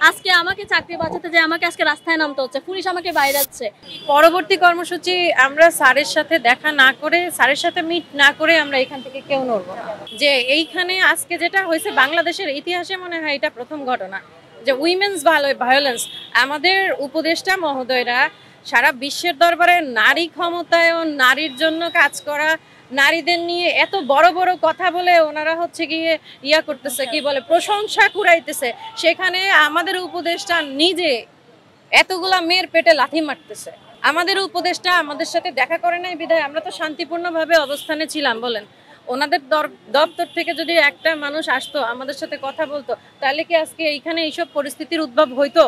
আজকে আমাকে চাকরি বাঁচাতে যে আমাকে আজকে রাস্তায় নামতে হচ্ছে, পুলিশ আমাকে বাইরে যাচ্ছে। পরবর্তী কর্মসূচি আমরা স্যারের সাথে দেখা না করে, স্যারের সাথে মিট না করে আমরা এখান থেকে কেউ নড়ব না। যে এইখানে আজকে যেটা হয়েছে বাংলাদেশের ইতিহাসে মনে হয় এটা প্রথম ঘটনা যে উইমেন্স ভায়োলেন্স। আমাদের উপদেষ্টা মহোদয়রা সারা বিশ্বের দরবারে নারী ক্ষমতায়ন, নারীর জন্য কাজ করা, নারীদের নিয়ে এত বড় বড় কথা বলে ওনারা হচ্ছে গিয়ে করতেছে, কি বলে, প্রশংসা কুড়াইতেছে। সেখানে আমাদের উপদেষ্টা নিজে এতগুলা মেয়ের পেটে লাথি মারতেছে। আমাদের উপদেষ্টা আমাদের সাথে দেখা করে নাই বিধায় আমরা তো শান্তিপূর্ণভাবে অবস্থানে ছিলাম। বলেন, ওনাদের দপ্তর থেকে যদি একটা মানুষ আসতো আমাদের সাথে কথা বলতো, তাহলে কি আজকে এইখানে এইসব পরিস্থিতির উদ্ভব হইতো?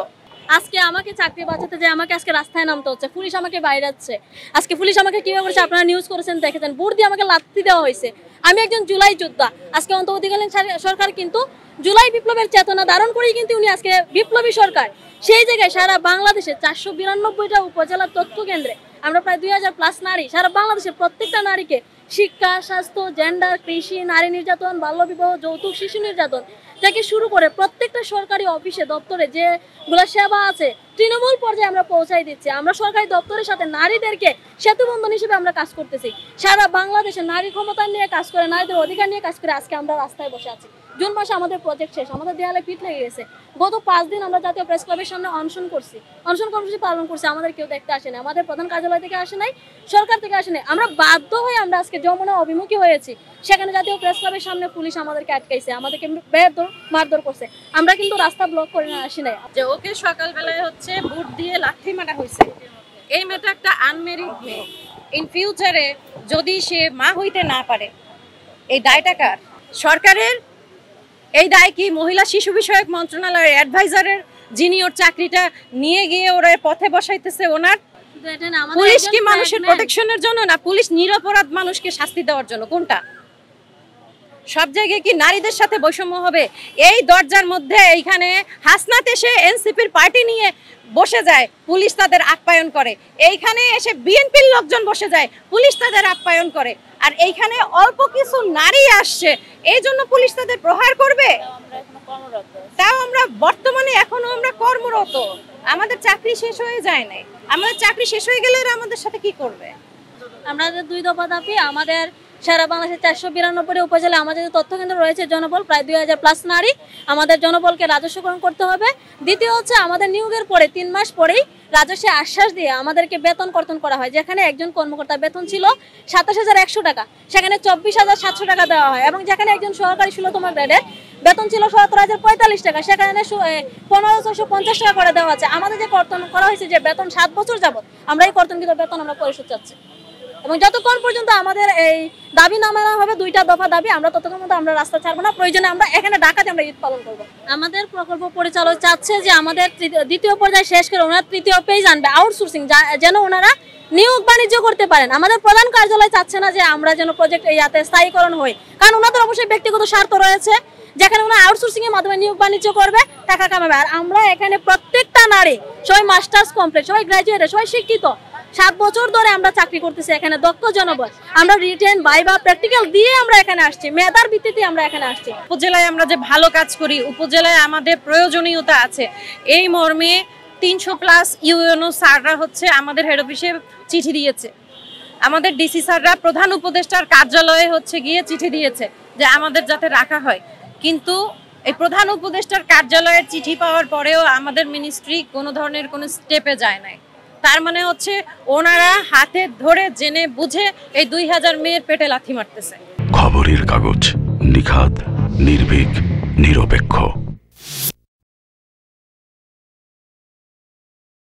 আজকে আমাকে চাকরি বাঁচাতে যে আমাকে আজকে রাস্তায় নামতে হচ্ছে, পুলিশ আমাকে বাইরে যাচ্ছে। আজকে পুলিশ আমাকে কিভাবে করেছে আপনারা নিউজ করেছেন, দেখেছেন, বুট দিয়ে আমাকে লাথি দেওয়া হয়েছে। আমি একজন জুলাই যোদ্ধা। আজকে অন্তর্বর্তীকালীন সরকার কিন্তু জুলাই বিপ্লবের চেতনা ধারণ করেই কিন্তু উনি আজকে বিপ্লবী সরকার। সেই জায়গায় সারা বাংলাদেশে 492টা উপজেলার তথ্য কেন্দ্রে আমরা প্রায় 2000+ নারী, সারা বাংলাদেশের প্রত্যেকটা নারীকে শিক্ষা, স্বাস্থ্য, জেন্ডার, কৃষি, নারী নির্যাতন, বাল্যবিবাহ, যৌতুক, শিশু নির্যাতন থেকে শুরু করে প্রত্যেকটা সরকারি অফিসে, দপ্তরে যেগুলো সেবা আছে তৃণমূল পর্যায়ে আমরা পৌঁছাই দিচ্ছি। আমরা সরকারি দপ্তরের সাথে নারীদেরকে সেতুবন্ধন হিসেবে আমরা কাজ করতেছি। সারা বাংলাদেশে নারী ক্ষমতা নিয়ে কাজ করে, নারীদের অধিকার নিয়ে কাজ করে আজকে আমরা রাস্তায় বসে আছি। জুন মাসে আমাদের প্রজেক্ট শেষ, আমাদের দেয়ালে পিঠ লেগে গেছে। গত 5 দিন আমরা জাতীয় প্রেস ক্লাবের সামনে অনশন করছি, অনশন কর্মসূচি পালন করছি। আমাদের কেউ দেখতে আসে না, আমাদের প্রধান কার্যালয় থেকে আসে নাই, সরকার থেকে আসে নাই। আমরা বাধ্য হয়ে আমরা আজকে যমুনা অভিমুখী হয়েছি। সেখানে জাতীয় প্রেস ক্লাবের সামনে পুলিশ আমাদেরকে আটকাইছে, আমাদেরকে মারধর করছে। আমরা কিন্তু রাস্তা ব্লক করে না আসি নাই। যে ওকে সকালবেলায় হচ্ছে বুট দিয়ে লাথি মারা হয়েছে। এই মেয়েটা একটা আনমেরিড মেয়ে। ইন ফিউচারে যদি সে মা হইতে না পারে, এই দায়টা কার? সরকারের? এই দায় কি মহিলা শিশু বিষয়ক মন্ত্রণালয়ের অ্যাডভাইজারের, যিনি ওর চাকরিটা নিয়ে গিয়ে ওর পথে বসাইতেছে ওনার? পুলিশ কি মানুষের প্রোটেকশনের জন্য, না পুলিশ নিরপরাধ মানুষকে শাস্তি দেওয়ার জন্য? কোনটা? সব জায়গায় কি নারীদের সাথে বৈষম্য হবে? এই দরজার মধ্যে এইখানে হাসনাত এসে এনসিপির পার্টি নিয়ে বসে যায়, পুলিশ তাদের আপ্যায়ন করে। এইখানে এসে বিএনপির লোকজন বসে যায়, পুলিশ তাদের আপ্যায়ন করে। আর এইখানে অল্প কিছু নারী আসছে, এই জন্য পুলিশ তাদের প্রহার করবে? তাও আমরা বর্তমানে এখনো আমরা কর্মরত, আমাদের চাকরি শেষ হয়ে যায় নাই। আমাদের চাকরি শেষ হয়ে গেলে আমাদের সাথে কি করবে? আমাদের 2 দফা দাবি। আমাদের সারা বাংলাদেশের 492 উপজেলা আমাদের তথ্য কেন্দ্র রয়েছে জনবল প্রায় 2000+ নারী। আমাদের জনবলকে রাজস্বকরণ করতে হবে। দ্বিতীয় হচ্ছে আমাদের নিয়োগের পরে 3 মাস পরেই রাজস্বে আশ্বাস দিয়ে আমাদেরকে বেতন কর্তন করা হয়। যেখানে একজন কর্মকর্তার বেতন ছিল 27100 টাকা, সেখানে 24700 টাকা দেওয়া হয়। এবং যেখানে একজন সহকারী 16তম গ্রেডের বেতন ছিল 17045 টাকা, সেখানে 15650 টাকা করে দেওয়া আছে। আমাদের যে কর্তন করা হয়েছে, যে বেতন 7 বছর যাবত আমরা এই কর্তনকৃত বেতন আমরা পরিশোধ চাচ্ছি। এবং যতক্ষণ পর্যন্ত আমাদের এই দাবি না মানা হবে, 2টা দফা দাবি, আমরা ততক্ষণ পর্যন্ত আমরা রাস্তা ছাড়বো না। প্রয়োজনে আমরা এখানে ঢাকাতে আমরা ঈদ পালন করবো। আমাদের প্রকল্প পরিচালক চাচ্ছে যে আমাদের 2য় পর্যায়ে শেষ করে ওনারা 3য় পেজ আনবে, আউটসোর্সিং, যেন ওনারা নিয়োগ বাণিজ্য করতে পারেন। আমাদের প্রধান কার্যালয় চাচ্ছে না যে আমরা যেন প্রজেক্ট ইয়াতে স্থায়ীকরণ হই, কারণ ওনাদের অবশ্যই ব্যক্তিগত স্বার্থ রয়েছে, যেখানে ওনারা আউটসোর্সিং এর মাধ্যমে নিয়োগ বাণিজ্য করবে, টাকা কামাবে। আর আমরা এখানে প্রত্যেকটা নারী, সবাই মাস্টার্স কমপ্লিট, সবাই গ্রাজুয়েট, সবাই শিক্ষিত, 7 বছর ধরে আমরা চাকরি করতেছি এখানে, দক্ষ জনবল। আমরা রিটেন, ভাইবা, প্র্যাকটিক্যাল দিয়ে আমরা এখানে আসছি, মেধার ভিত্তিতে আমরা এখানে আসছি। উপজেলায় আমরা যে ভালো কাজ করি, উপজেলায় আমাদের প্রয়োজনীয়তা আছে, এই মর্মে 300+ ইউএনও স্যাররা হচ্ছে আমাদের হেড অফিসে চিঠি দিয়েছে। আমাদের ডিসি স্যাররা প্রধান উপদেষ্টার কার্যালয়ে হচ্ছে গিয়ে চিঠি দিয়েছে যে আমাদের যাতে রাখা হয়। কিন্তু এই প্রধান উপদেষ্টার কার্যালয়ের চিঠি পাওয়ার পরেও আমাদের মিনিস্ট্রি কোনো ধরনের কোনো স্টেপে যায় নাই। তার মানে হচ্ছে ওনারা হাতে ধরে জেনে বুঝে এই 2000 মেয়ের পেটে লাথি মারতেছে। খবরের কাগজ, নিখাত, নির্ভীক, নিরপেক্ষ।